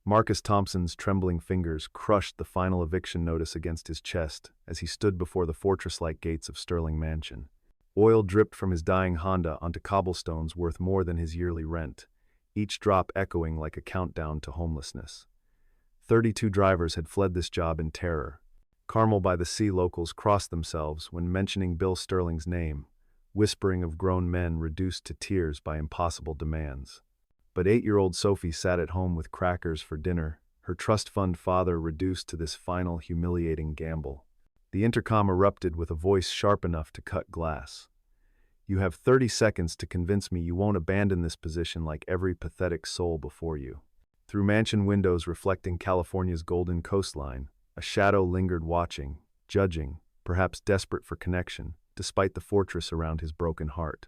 Marcus Thompson's trembling fingers crushed the final eviction notice against his chest as he stood before the fortress-like gates of Sterling Mansion. Oil dripped from his dying Honda onto cobblestones worth more than his yearly rent, each drop echoing like a countdown to homelessness. 32 drivers had fled this job in terror. Carmel by the Sea locals crossed themselves when mentioning Bill Sterling's name, whispering of grown men reduced to tears by impossible demands. But 8-year-old Sophie sat at home with crackers for dinner, her trust fund father reduced to this final humiliating gamble. The intercom erupted with a voice sharp enough to cut glass. "You have 30 seconds to convince me you won't abandon this position like every pathetic soul before you." Through mansion windows reflecting California's golden coastline, a shadow lingered watching, judging, perhaps desperate for connection, despite the fortress around his broken heart.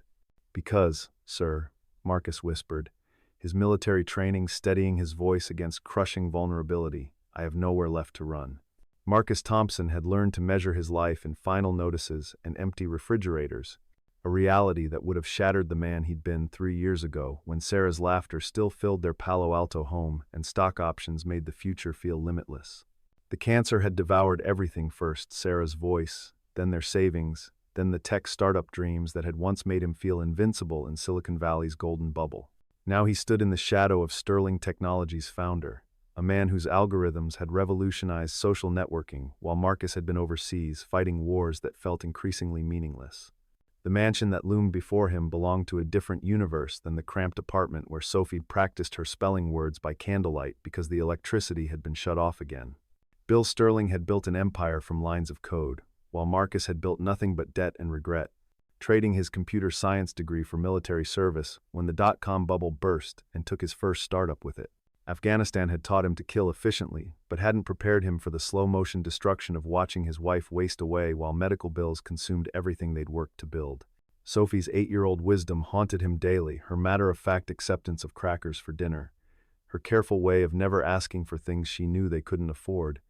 "Because, sir," Marcus whispered, his military training steadying his voice against crushing vulnerability, "I have nowhere left to run." Marcus Thompson had learned to measure his life in final notices and empty refrigerators, a reality that would have shattered the man he'd been 3 years ago when Sarah's laughter still filled their Palo Alto home and stock options made the future feel limitless. The cancer had devoured everything first, Sarah's voice, then their savings, then the tech startup dreams that had once made him feel invincible in Silicon Valley's golden bubble. Now he stood in the shadow of Sterling Technologies' founder, a man whose algorithms had revolutionized social networking while Marcus had been overseas fighting wars that felt increasingly meaningless. The mansion that loomed before him belonged to a different universe than the cramped apartment where Sophie practiced her spelling words by candlelight because the electricity had been shut off again. Bill Sterling had built an empire from lines of code, while Marcus had built nothing but debt and regret, trading his computer science degree for military service when the dot-com bubble burst and took his first startup with it. Afghanistan had taught him to kill efficiently, but hadn't prepared him for the slow-motion destruction of watching his wife waste away while medical bills consumed everything they'd worked to build. Sophie's 8-year-old wisdom haunted him daily, her matter-of-fact acceptance of crackers for dinner, her careful way of never asking for things she knew they couldn't afford,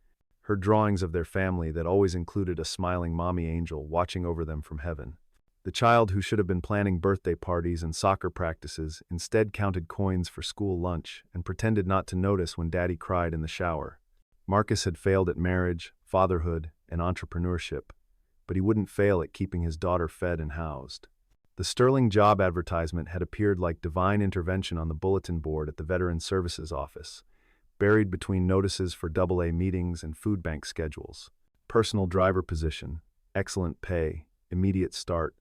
her drawings of their family that always included a smiling mommy angel watching over them from heaven. The child who should have been planning birthday parties and soccer practices instead counted coins for school lunch and pretended not to notice when Daddy cried in the shower. Marcus had failed at marriage, fatherhood, and entrepreneurship, but he wouldn't fail at keeping his daughter fed and housed. The Sterling job advertisement had appeared like divine intervention on the bulletin board at the Veteran Services Office, buried between notices for AA meetings and food bank schedules. Personal driver position, excellent pay, immediate start,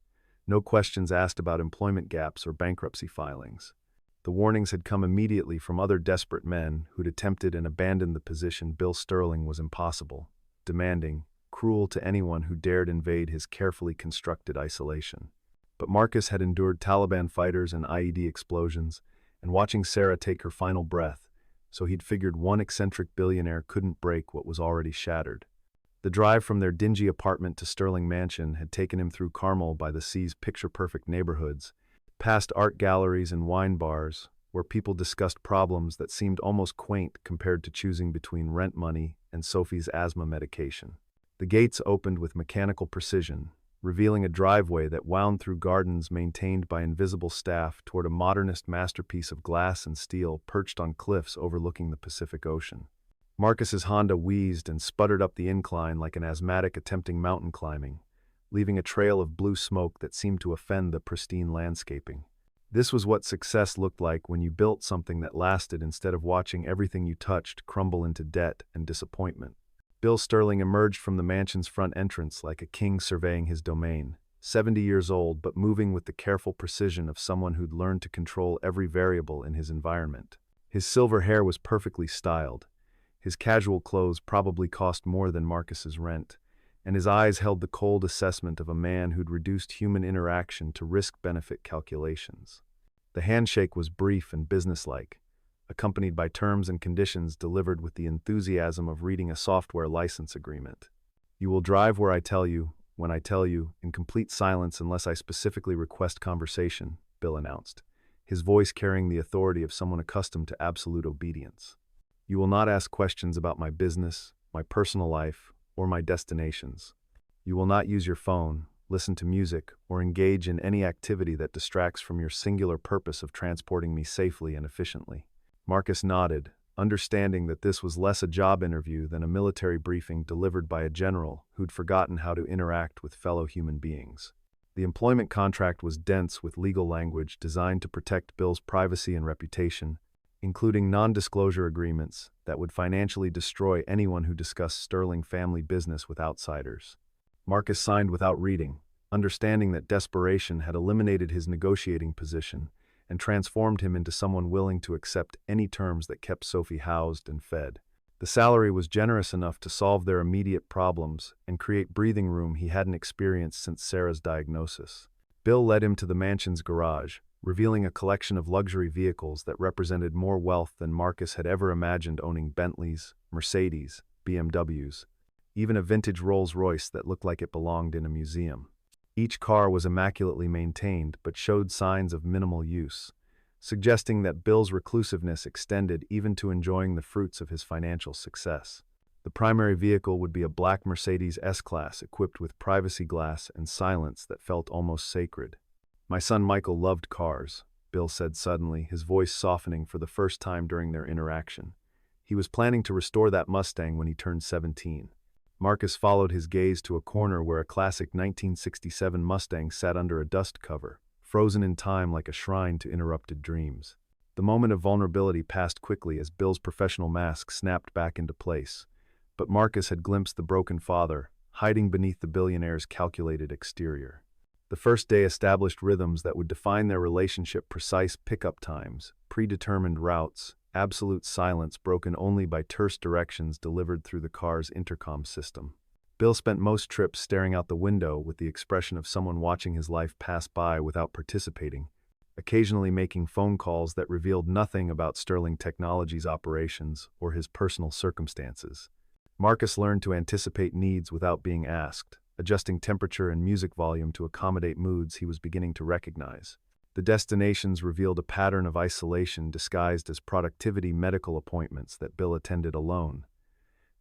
no questions asked about employment gaps or bankruptcy filings. The warnings had come immediately from other desperate men who'd attempted and abandoned the position Bill Sterling was impossible, demanding, cruel to anyone who dared invade his carefully constructed isolation. But Marcus had endured Taliban fighters and IED explosions, and watching Sarah take her final breath, so he'd figured one eccentric billionaire couldn't break what was already shattered. The drive from their dingy apartment to Sterling Mansion had taken him through Carmel by the Sea's picture-perfect neighborhoods, past art galleries and wine bars, where people discussed problems that seemed almost quaint compared to choosing between rent money and Sophie's asthma medication. The gates opened with mechanical precision, revealing a driveway that wound through gardens maintained by invisible staff toward a modernist masterpiece of glass and steel perched on cliffs overlooking the Pacific Ocean. Marcus's Honda wheezed and sputtered up the incline like an asthmatic attempting mountain climbing, leaving a trail of blue smoke that seemed to offend the pristine landscaping. This was what success looked like when you built something that lasted instead of watching everything you touched crumble into debt and disappointment. Bill Sterling emerged from the mansion's front entrance like a king surveying his domain, 70 years old but moving with the careful precision of someone who'd learned to control every variable in his environment. His silver hair was perfectly styled. His casual clothes probably cost more than Marcus's rent, and his eyes held the cold assessment of a man who'd reduced human interaction to risk-benefit calculations. The handshake was brief and businesslike, accompanied by terms and conditions delivered with the enthusiasm of reading a software license agreement. "You will drive where I tell you, when I tell you, in complete silence unless I specifically request conversation," Bill announced, his voice carrying the authority of someone accustomed to absolute obedience. "You will not ask questions about my business, my personal life, or my destinations. You will not use your phone, listen to music, or engage in any activity that distracts from your singular purpose of transporting me safely and efficiently." Marcus nodded, understanding that this was less a job interview than a military briefing delivered by a general who'd forgotten how to interact with fellow human beings. The employment contract was dense with legal language designed to protect Bill's privacy and reputation, including non-disclosure agreements that would financially destroy anyone who discussed Sterling family business with outsiders. Marcus signed without reading, understanding that desperation had eliminated his negotiating position and transformed him into someone willing to accept any terms that kept Sophie housed and fed. The salary was generous enough to solve their immediate problems and create breathing room he hadn't experienced since Sarah's diagnosis. Bill led him to the mansion's garage, revealing a collection of luxury vehicles that represented more wealth than Marcus had ever imagined, owning Bentleys, Mercedes, BMWs, even a vintage Rolls-Royce that looked like it belonged in a museum. Each car was immaculately maintained but showed signs of minimal use, suggesting that Bill's reclusiveness extended even to enjoying the fruits of his financial success. The primary vehicle would be a black Mercedes S-Class equipped with privacy glass and silence that felt almost sacred. "My son Michael loved cars," Bill said suddenly, his voice softening for the first time during their interaction. He was planning to restore that Mustang when he turned 17. Marcus followed his gaze to a corner where a classic 1967 Mustang sat under a dust cover, frozen in time like a shrine to interrupted dreams. The moment of vulnerability passed quickly as Bill's professional mask snapped back into place, but Marcus had glimpsed the broken father, hiding beneath the billionaire's calculated exterior. The first day established rhythms that would define their relationship: precise pickup times, predetermined routes, absolute silence broken only by terse directions delivered through the car's intercom system. Bill spent most trips staring out the window with the expression of someone watching his life pass by without participating, occasionally making phone calls that revealed nothing about Sterling Technologies' operations or his personal circumstances. Marcus learned to anticipate needs without being asked, adjusting temperature and music volume to accommodate moods he was beginning to recognize. The destinations revealed a pattern of isolation disguised as productivity: medical appointments that Bill attended alone,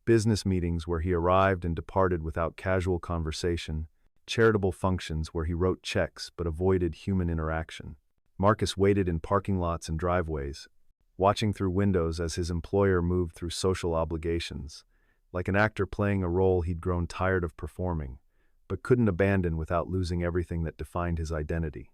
business meetings where he arrived and departed without casual conversation, charitable functions where he wrote checks but avoided human interaction. Marcus waited in parking lots and driveways, watching through windows as his employer moved through social obligations, like an actor playing a role he'd grown tired of performing, but couldn't abandon without losing everything that defined his identity.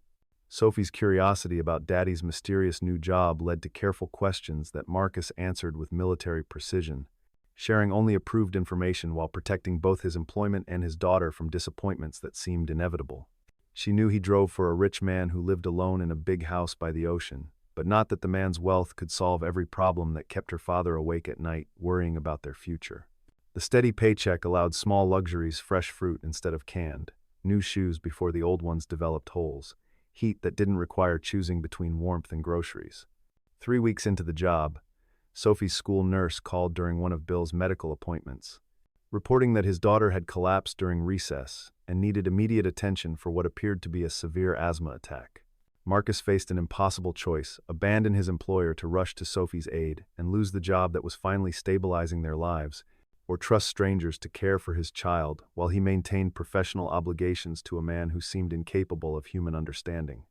Sophie's curiosity about Daddy's mysterious new job led to careful questions that Marcus answered with military precision, sharing only approved information while protecting both his employment and his daughter from disappointments that seemed inevitable. She knew he drove for a rich man who lived alone in a big house by the ocean, but not that the man's wealth could solve every problem that kept her father awake at night, worrying about their future. The steady paycheck allowed small luxuries: fresh fruit instead of canned, new shoes before the old ones developed holes, heat that didn't require choosing between warmth and groceries. 3 weeks into the job, Sophie's school nurse called during one of Bill's medical appointments, reporting that his daughter had collapsed during recess and needed immediate attention for what appeared to be a severe asthma attack. Marcus faced an impossible choice: abandon his employer to rush to Sophie's aid and lose the job that was finally stabilizing their lives, or trust strangers to care for his child while he maintained professional obligations to a man who seemed incapable of human understanding.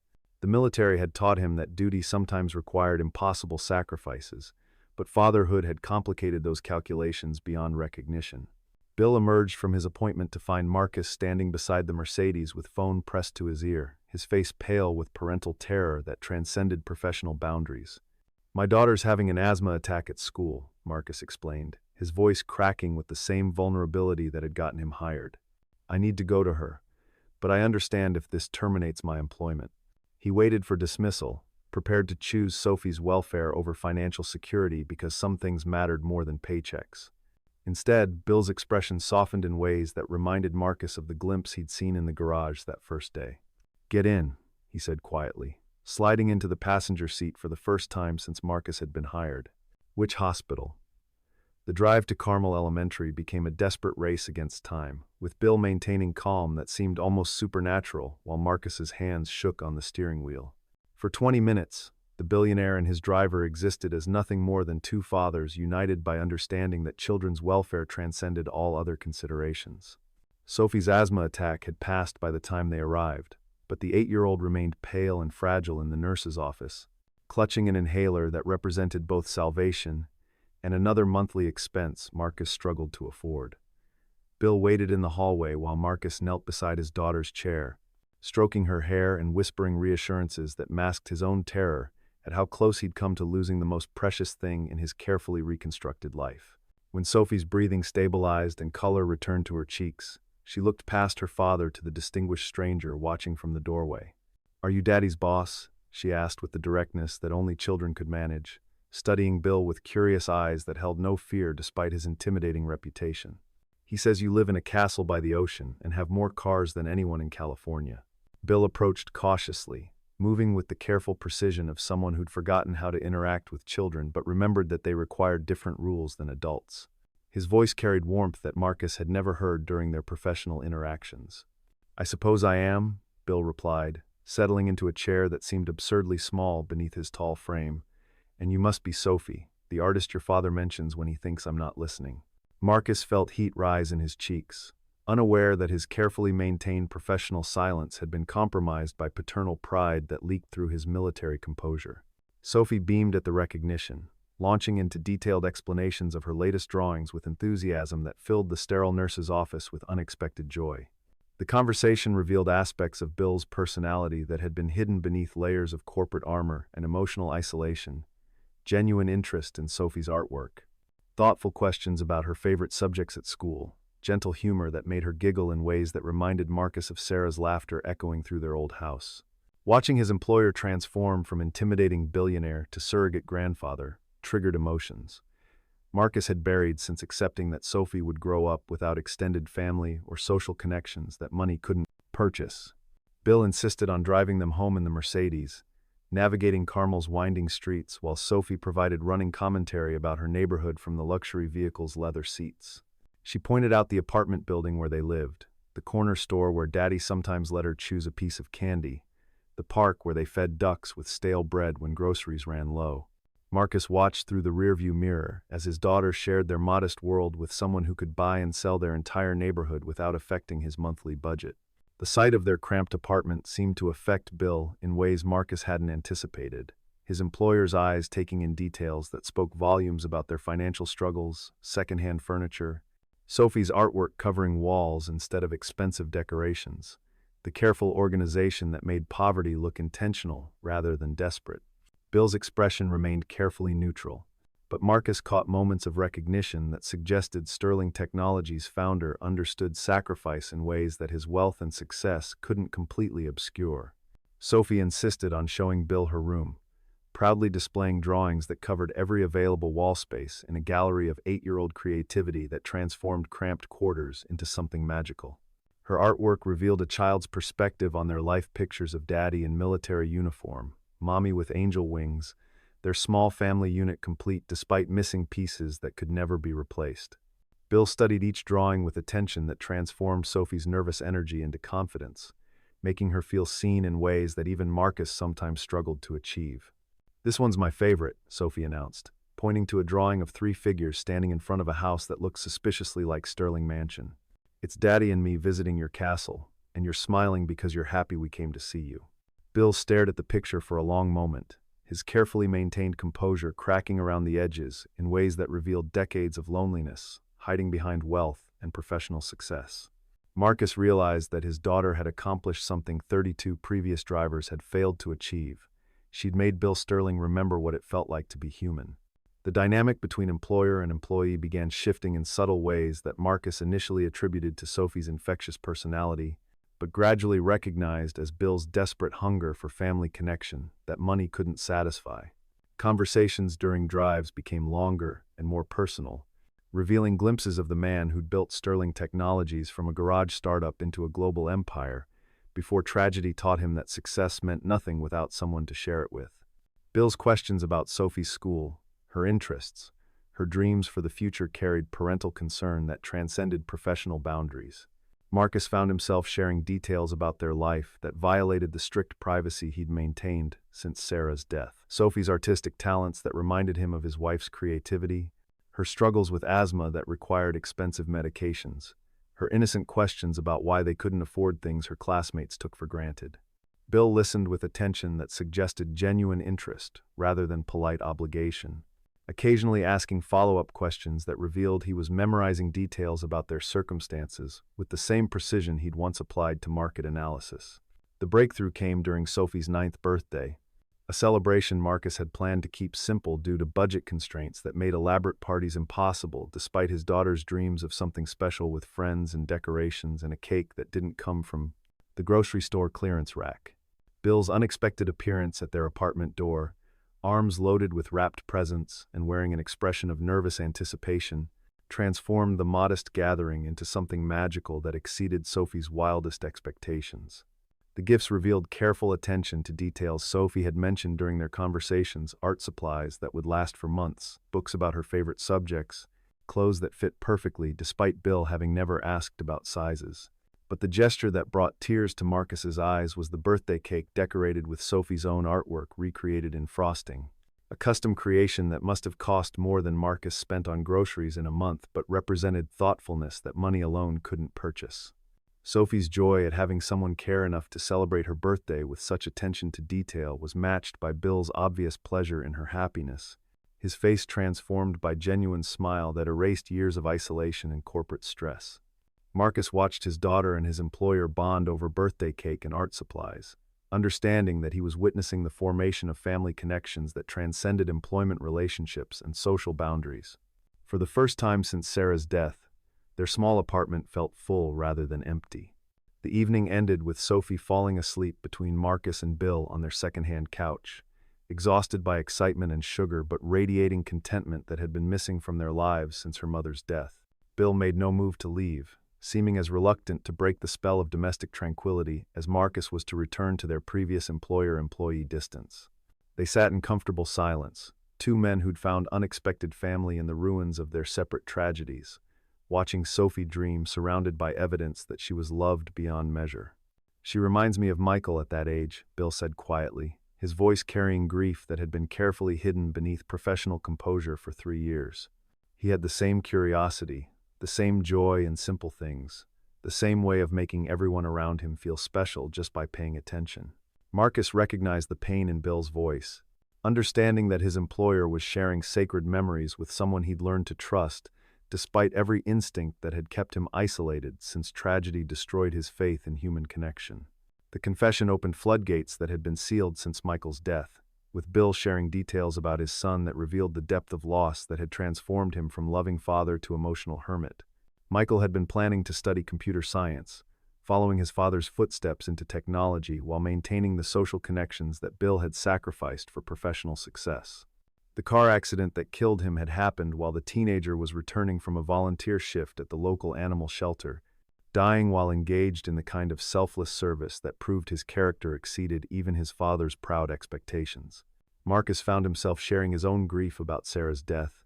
The military had taught him that duty sometimes required impossible sacrifices, but fatherhood had complicated those calculations beyond recognition. Bill emerged from his appointment to find Marcus standing beside the Mercedes with phone pressed to his ear, his face pale with parental terror that transcended professional boundaries. "My daughter's having an asthma attack at school," Marcus explained, his voice cracking with the same vulnerability that had gotten him hired. "I need to go to her, but I understand if this terminates my employment." He waited for dismissal, prepared to choose Sophie's welfare over financial security because some things mattered more than paychecks. Instead, Bill's expression softened in ways that reminded Marcus of the glimpse he'd seen in the garage that first day. "Get in," he said quietly, sliding into the passenger seat for the first time since Marcus had been hired. "Which hospital?" The drive to Carmel Elementary became a desperate race against time, with Bill maintaining calm that seemed almost supernatural while Marcus's hands shook on the steering wheel. For 20 minutes, the billionaire and his driver existed as nothing more than two fathers united by understanding that children's welfare transcended all other considerations. Sophie's asthma attack had passed by the time they arrived, but the 8-year-old remained pale and fragile in the nurse's office, clutching an inhaler that represented both salvation and another monthly expense Marcus struggled to afford. Bill waited in the hallway while Marcus knelt beside his daughter's chair, stroking her hair and whispering reassurances that masked his own terror at how close he'd come to losing the most precious thing in his carefully reconstructed life. When Sophie's breathing stabilized and color returned to her cheeks, she looked past her father to the distinguished stranger watching from the doorway. "Are you Daddy's boss?" she asked with the directness that only children could manage, studying Bill with curious eyes that held no fear despite his intimidating reputation. "He says you live in a castle by the ocean and have more cars than anyone in California." Bill approached cautiously, moving with the careful precision of someone who'd forgotten how to interact with children but remembered that they required different rules than adults. His voice carried warmth that Marcus had never heard during their professional interactions. "I suppose I am," Bill replied, settling into a chair that seemed absurdly small beneath his tall frame. "And you must be Sophie, the artist your father mentions when he thinks I'm not listening." Marcus felt heat rise in his cheeks, unaware that his carefully maintained professional silence had been compromised by paternal pride that leaked through his military composure. Sophie beamed at the recognition, launching into detailed explanations of her latest drawings with enthusiasm that filled the sterile nurse's office with unexpected joy. The conversation revealed aspects of Bill's personality that had been hidden beneath layers of corporate armor and emotional isolation, genuine interest in Sophie's artwork, thoughtful questions about her favorite subjects at school, gentle humor that made her giggle in ways that reminded Marcus of Sarah's laughter echoing through their old house. Watching his employer transform from intimidating billionaire to surrogate grandfather triggered emotions Marcus had buried since accepting that Sophie would grow up without extended family or social connections that money couldn't purchase. Bill insisted on driving them home in the Mercedes, navigating Carmel's winding streets while Sophie provided running commentary about her neighborhood from the luxury vehicle's leather seats. She pointed out the apartment building where they lived, the corner store where Daddy sometimes let her choose a piece of candy, the park where they fed ducks with stale bread when groceries ran low. Marcus watched through the rearview mirror as his daughter shared their modest world with someone who could buy and sell their entire neighborhood without affecting his monthly budget. The sight of their cramped apartment seemed to affect Bill in ways Marcus hadn't anticipated, his employer's eyes taking in details that spoke volumes about their financial struggles, secondhand furniture, Sophie's artwork covering walls instead of expensive decorations, the careful organization that made poverty look intentional rather than desperate. Bill's expression remained carefully neutral, but Marcus caught moments of recognition that suggested Sterling Technologies' founder understood sacrifice in ways that his wealth and success couldn't completely obscure. Sophie insisted on showing Bill her room, proudly displaying drawings that covered every available wall space in a gallery of 8-year-old creativity that transformed cramped quarters into something magical. Her artwork revealed a child's perspective on their life pictures of Daddy in military uniform, Mommy with angel wings, their small family unit complete despite missing pieces that could never be replaced. Bill studied each drawing with attention that transformed Sophie's nervous energy into confidence, making her feel seen in ways that even Marcus sometimes struggled to achieve. "This one's my favorite," Sophie announced, pointing to a drawing of 3 figures standing in front of a house that looked suspiciously like Sterling Mansion. "It's Daddy and me visiting your castle, and you're smiling because you're happy we came to see you." Bill stared at the picture for a long moment, his carefully maintained composure cracking around the edges in ways that revealed decades of loneliness, hiding behind wealth and professional success. Marcus realized that his daughter had accomplished something 32 previous drivers had failed to achieve. She'd made Bill Sterling remember what it felt like to be human. The dynamic between employer and employee began shifting in subtle ways that Marcus initially attributed to Sophie's infectious personality, but gradually recognized as Bill's desperate hunger for family connection that money couldn't satisfy. Conversations during drives became longer and more personal, revealing glimpses of the man who'd built Sterling Technologies from a garage startup into a global empire, before tragedy taught him that success meant nothing without someone to share it with. Bill's questions about Sophie's school, her interests, her dreams for the future carried parental concern that transcended professional boundaries. Marcus found himself sharing details about their life that violated the strict privacy he'd maintained since Sarah's death. Sophie's artistic talents that reminded him of his wife's creativity, her struggles with asthma that required expensive medications, her innocent questions about why they couldn't afford things her classmates took for granted. Bill listened with attention that suggested genuine interest rather than polite obligation, occasionally asking follow-up questions that revealed he was memorizing details about their circumstances with the same precision he'd once applied to market analysis. The breakthrough came during Sophie's 9th birthday, a celebration Marcus had planned to keep simple due to budget constraints that made elaborate parties impossible despite his daughter's dreams of something special with friends and decorations and a cake that didn't come from the grocery store clearance rack. Bill's unexpected appearance at their apartment door, arms loaded with wrapped presents and wearing an expression of nervous anticipation, transformed the modest gathering into something magical that exceeded Sophie's wildest expectations. The gifts revealed careful attention to details Sophie had mentioned during their conversations: art supplies that would last for months, books about her favorite subjects, clothes that fit perfectly despite Bill having never asked about sizes. But the gesture that brought tears to Marcus's eyes was the birthday cake decorated with Sophie's own artwork recreated in frosting. A custom creation that must have cost more than Marcus spent on groceries in a month but represented thoughtfulness that money alone couldn't purchase. Sophie's joy at having someone care enough to celebrate her birthday with such attention to detail was matched by Bill's obvious pleasure in her happiness, his face transformed by genuine smile that erased years of isolation and corporate stress. Marcus watched his daughter and his employer bond over birthday cake and art supplies, understanding that he was witnessing the formation of family connections that transcended employment relationships and social boundaries. For the first time since Sarah's death, their small apartment felt full rather than empty. The evening ended with Sophie falling asleep between Marcus and Bill on their second-hand couch, exhausted by excitement and sugar but radiating contentment that had been missing from their lives since her mother's death. Bill made no move to leave, seeming as reluctant to break the spell of domestic tranquility as Marcus was to return to their previous employer-employee distance. They sat in comfortable silence, two men who'd found unexpected family in the ruins of their separate tragedies, watching Sophie dream surrounded by evidence that she was loved beyond measure. "She reminds me of Michael at that age," Bill said quietly, his voice carrying grief that had been carefully hidden beneath professional composure for 3 years. He had the same curiosity, the same joy in simple things, the same way of making everyone around him feel special just by paying attention. Marcus recognized the pain in Bill's voice, understanding that his employer was sharing sacred memories with someone he'd learned to trust, despite every instinct that had kept him isolated since tragedy destroyed his faith in human connection. The confession opened floodgates that had been sealed since Michael's death, with Bill sharing details about his son that revealed the depth of loss that had transformed him from loving father to emotional hermit. Michael had been planning to study computer science, following his father's footsteps into technology while maintaining the social connections that Bill had sacrificed for professional success. The car accident that killed him had happened while the teenager was returning from a volunteer shift at the local animal shelter, dying while engaged in the kind of selfless service that proved his character exceeded even his father's proud expectations. Marcus found himself sharing his own grief about Sarah's death,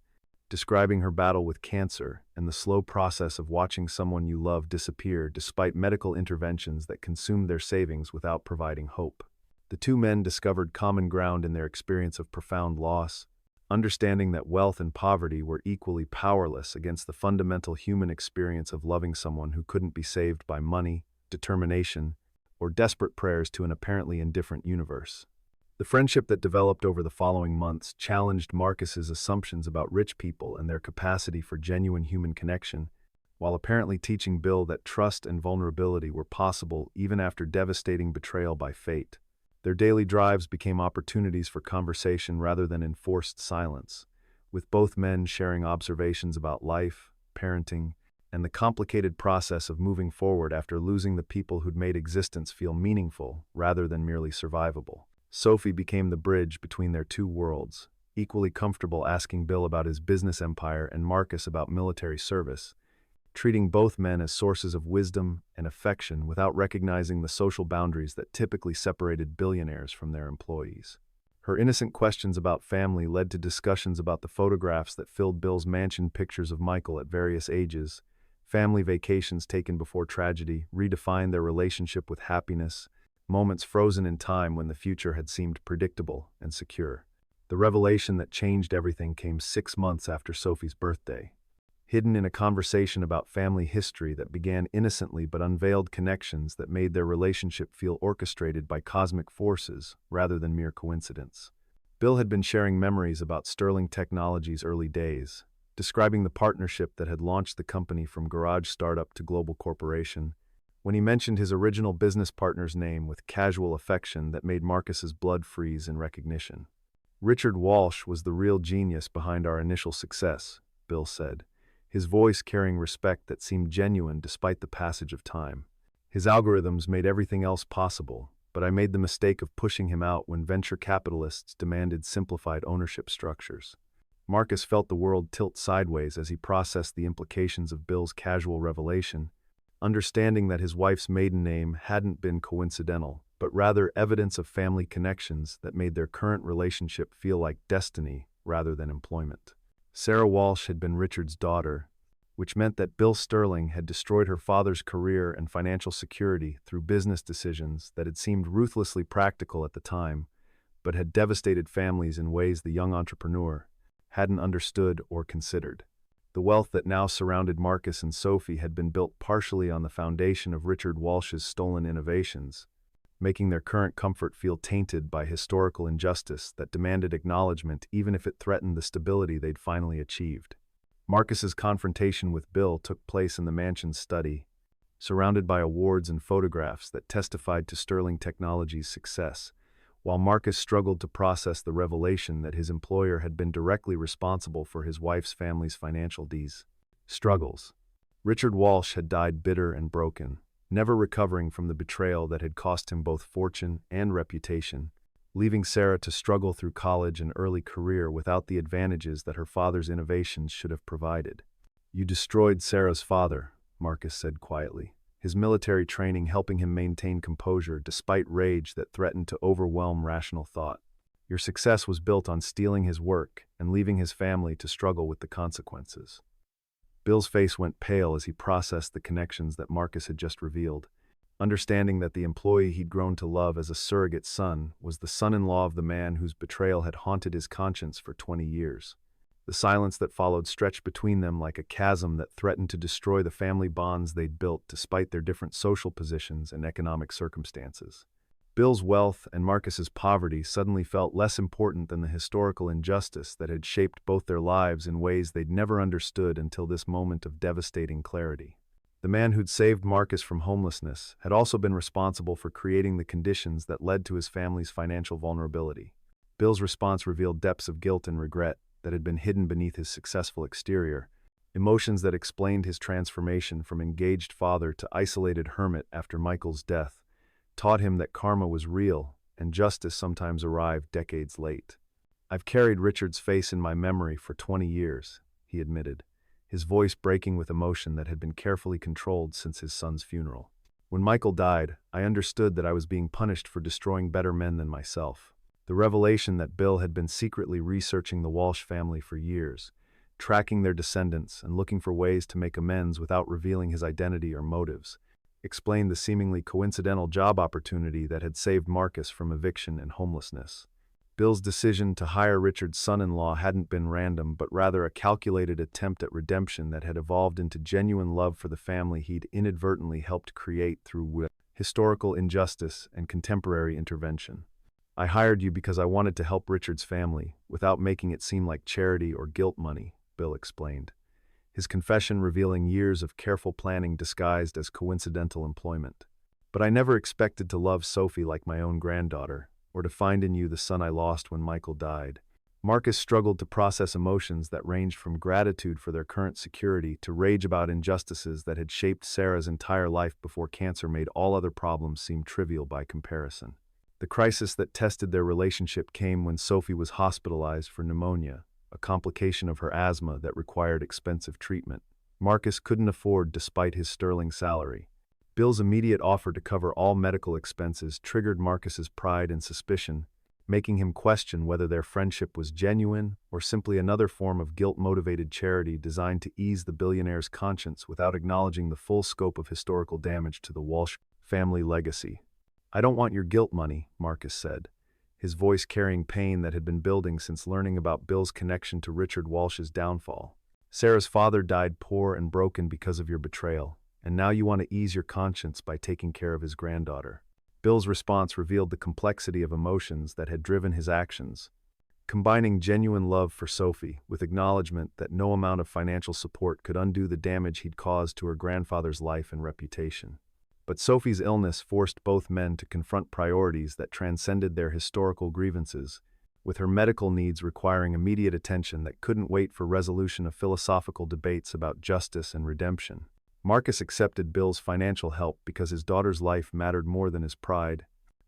describing her battle with cancer and the slow process of watching someone you love disappear despite medical interventions that consumed their savings without providing hope. The two men discovered common ground in their experience of profound loss, understanding that wealth and poverty were equally powerless against the fundamental human experience of loving someone who couldn't be saved by money, determination, or desperate prayers to an apparently indifferent universe. The friendship that developed over the following months challenged Marcus's assumptions about rich people and their capacity for genuine human connection, while apparently teaching Bill that trust and vulnerability were possible even after devastating betrayal by fate. Their daily drives became opportunities for conversation rather than enforced silence, with both men sharing observations about life, parenting, and the complicated process of moving forward after losing the people who'd made existence feel meaningful rather than merely survivable. Sophie became the bridge between their two worlds, equally comfortable asking Bill about his business empire and Marcus about military service, treating both men as sources of wisdom and affection without recognizing the social boundaries that typically separated billionaires from their employees. Her innocent questions about family led to discussions about the photographs that filled Bill's mansion, pictures of Michael at various ages, family vacations taken before tragedy, redefined their relationship with happiness, moments frozen in time when the future had seemed predictable and secure. The revelation that changed everything came 6 months after Sophie's birthday. Hidden in a conversation about family history that began innocently but unveiled connections that made their relationship feel orchestrated by cosmic forces rather than mere coincidence. Bill had been sharing memories about Sterling Technologies' early days, describing the partnership that had launched the company from garage startup to global corporation. When he mentioned his original business partner's name with casual affection that made Marcus's blood freeze in recognition. "Richard Walsh was the real genius behind our initial success," Bill said, his voice carrying respect that seemed genuine despite the passage of time. "His algorithms made everything else possible, but I made the mistake of pushing him out when venture capitalists demanded simplified ownership structures." Marcus felt the world tilt sideways as he processed the implications of Bill's casual revelation, understanding that his wife's maiden name hadn't been coincidental, but rather evidence of family connections that made their current relationship feel like destiny rather than employment. Sarah Walsh had been Richard's daughter, which meant that Bill Sterling had destroyed her father's career and financial security through business decisions that had seemed ruthlessly practical at the time, but had devastated families in ways the young entrepreneur hadn't understood or considered. The wealth that now surrounded Marcus and Sophie had been built partially on the foundation of Richard Walsh's stolen innovations, making their current comfort feel tainted by historical injustice that demanded acknowledgement even if it threatened the stability they'd finally achieved. Marcus's confrontation with Bill took place in the mansion's study, surrounded by awards and photographs that testified to Sterling Technologies' success, while Marcus struggled to process the revelation that his employer had been directly responsible for his wife's family's financial struggles. Richard Walsh had died bitter and broken, never recovering from the betrayal that had cost him both fortune and reputation, leaving Sarah to struggle through college and early career without the advantages that her father's innovations should have provided. "You destroyed Sarah's father," Marcus said quietly, his military training helping him maintain composure despite rage that threatened to overwhelm rational thought. "Your success was built on stealing his work and leaving his family to struggle with the consequences." Bill's face went pale as he processed the connections that Marcus had just revealed, understanding that the employee he'd grown to love as a surrogate son was the son-in-law of the man whose betrayal had haunted his conscience for 20 years. The silence that followed stretched between them like a chasm that threatened to destroy the family bonds they'd built despite their different social positions and economic circumstances. Bill's wealth and Marcus's poverty suddenly felt less important than the historical injustice that had shaped both their lives in ways they'd never understood until this moment of devastating clarity. The man who'd saved Marcus from homelessness had also been responsible for creating the conditions that led to his family's financial vulnerability. Bill's response revealed depths of guilt and regret that had been hidden beneath his successful exterior, emotions that explained his transformation from engaged father to isolated hermit after Michael's death, taught him that karma was real and justice sometimes arrived decades late. "I've carried Richard's face in my memory for 20 years, he admitted, his voice breaking with emotion that had been carefully controlled since his son's funeral. "When Michael died, I understood that I was being punished for destroying better men than myself." The revelation that Bill had been secretly researching the Walsh family for years, tracking their descendants and looking for ways to make amends without revealing his identity or motives, explained the seemingly coincidental job opportunity that had saved Marcus from eviction and homelessness. Bill's decision to hire Richard's son-in-law hadn't been random, but rather a calculated attempt at redemption that had evolved into genuine love for the family he'd inadvertently helped create through historical injustice and contemporary intervention. "I hired you because I wanted to help Richard's family, without making it seem like charity or guilt money," Bill explained, his confession revealing years of careful planning disguised as coincidental employment. "But I never expected to love Sophie like my own granddaughter, or to find in you the son I lost when Michael died." Marcus struggled to process emotions that ranged from gratitude for their current security to rage about injustices that had shaped Sarah's entire life before cancer made all other problems seem trivial by comparison. The crisis that tested their relationship came when Sophie was hospitalized for pneumonia, a complication of her asthma that required expensive treatment. Marcus couldn't afford despite his sterling salary. Bill's immediate offer to cover all medical expenses triggered Marcus's pride and suspicion, making him question whether their friendship was genuine or simply another form of guilt-motivated charity designed to ease the billionaire's conscience without acknowledging the full scope of historical damage to the Walsh family legacy. "I don't want your guilt money," Marcus said, his voice carrying pain that had been building since learning about Bill's connection to Richard Walsh's downfall. "Sarah's father died poor and broken because of your betrayal, and now you want to ease your conscience by taking care of his granddaughter." Bill's response revealed the complexity of emotions that had driven his actions, combining genuine love for Sophie with acknowledgement that no amount of financial support could undo the damage he'd caused to her grandfather's life and reputation. But Sophie's illness forced both men to confront priorities that transcended their historical grievances, with her medical needs requiring immediate attention that couldn't wait for resolution of philosophical debates about justice and redemption. Marcus accepted Bill's financial help because his daughter's life mattered more than his pride,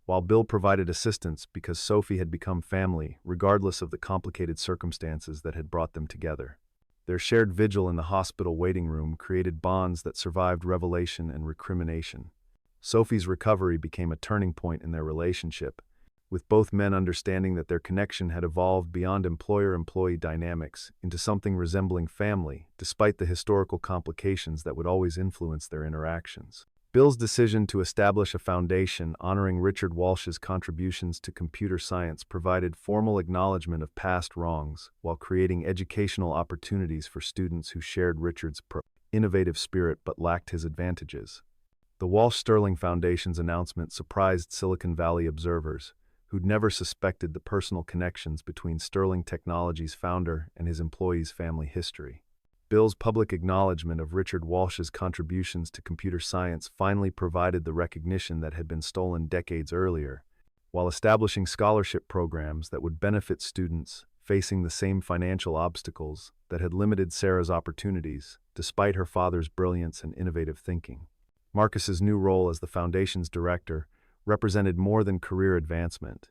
while Bill provided assistance because Sophie had become family, regardless of the complicated circumstances that had brought them together. Their shared vigil in the hospital waiting room created bonds that survived revelation and recrimination. Sophie's recovery became a turning point in their relationship, with both men understanding that their connection had evolved beyond employer-employee dynamics into something resembling family, despite the historical complications that would always influence their interactions. Bill's decision to establish a foundation honoring Richard Walsh's contributions to computer science provided formal acknowledgement of past wrongs while creating educational opportunities for students who shared Richard's innovative spirit but lacked his advantages. The Walsh-Sterling Foundation's announcement surprised Silicon Valley observers, who'd never suspected the personal connections between Sterling Technologies' founder and his employees' family history. Bill's public acknowledgement of Richard Walsh's contributions to computer science finally provided the recognition that had been stolen decades earlier, while establishing scholarship programs that would benefit students facing the same financial obstacles that had limited Sarah's opportunities, despite her father's brilliance and innovative thinking. Marcus's new role as the foundation's director represented more than career advancement.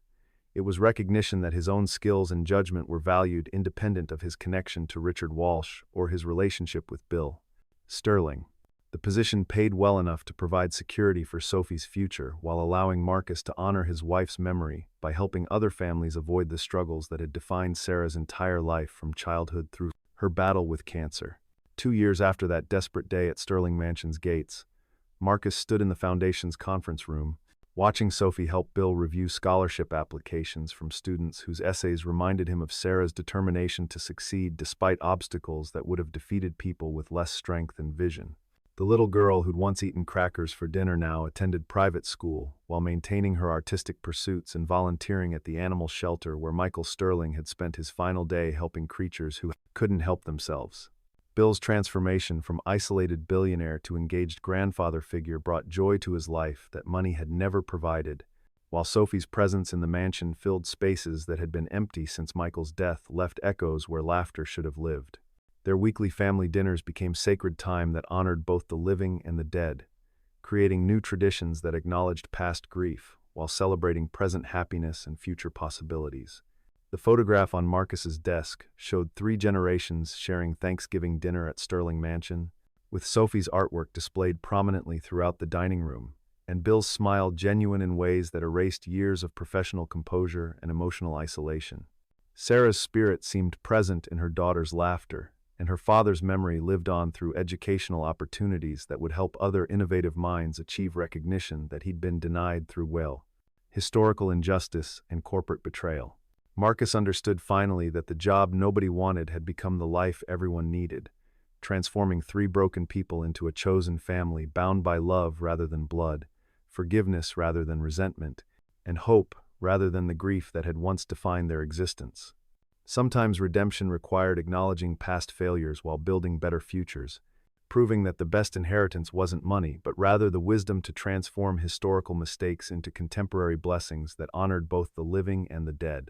It was recognition that his own skills and judgment were valued independent of his connection to Richard Walsh or his relationship with Bill Sterling. The position paid well enough to provide security for Sophie's future while allowing Marcus to honor his wife's memory by helping other families avoid the struggles that had defined Sarah's entire life from childhood through her battle with cancer. 2 years after that desperate day at Sterling Mansion's gates, Marcus stood in the foundation's conference room, watching Sophie help Bill review scholarship applications from students whose essays reminded him of Sarah's determination to succeed despite obstacles that would have defeated people with less strength and vision. The little girl who'd once eaten crackers for dinner now attended private school while maintaining her artistic pursuits and volunteering at the animal shelter where Michael Sterling had spent his final day helping creatures who couldn't help themselves. Bill's transformation from isolated billionaire to engaged grandfather figure brought joy to his life that money had never provided, while Sophie's presence in the mansion filled spaces that had been empty since Michael's death left echoes where laughter should have lived. Their weekly family dinners became sacred time that honored both the living and the dead, creating new traditions that acknowledged past grief while celebrating present happiness and future possibilities. The photograph on Marcus's desk showed 3 generations sharing Thanksgiving dinner at Sterling Mansion, with Sophie's artwork displayed prominently throughout the dining room, and Bill's smile genuine in ways that erased years of professional composure and emotional isolation. Sarah's spirit seemed present in her daughter's laughter, and her father's memory lived on through educational opportunities that would help other innovative minds achieve recognition that he'd been denied through historical injustice and corporate betrayal. Marcus understood finally that the job nobody wanted had become the life everyone needed, transforming 3 broken people into a chosen family bound by love rather than blood, forgiveness rather than resentment, and hope rather than the grief that had once defined their existence. Sometimes redemption required acknowledging past failures while building better futures, proving that the best inheritance wasn't money, but rather the wisdom to transform historical mistakes into contemporary blessings that honored both the living and the dead.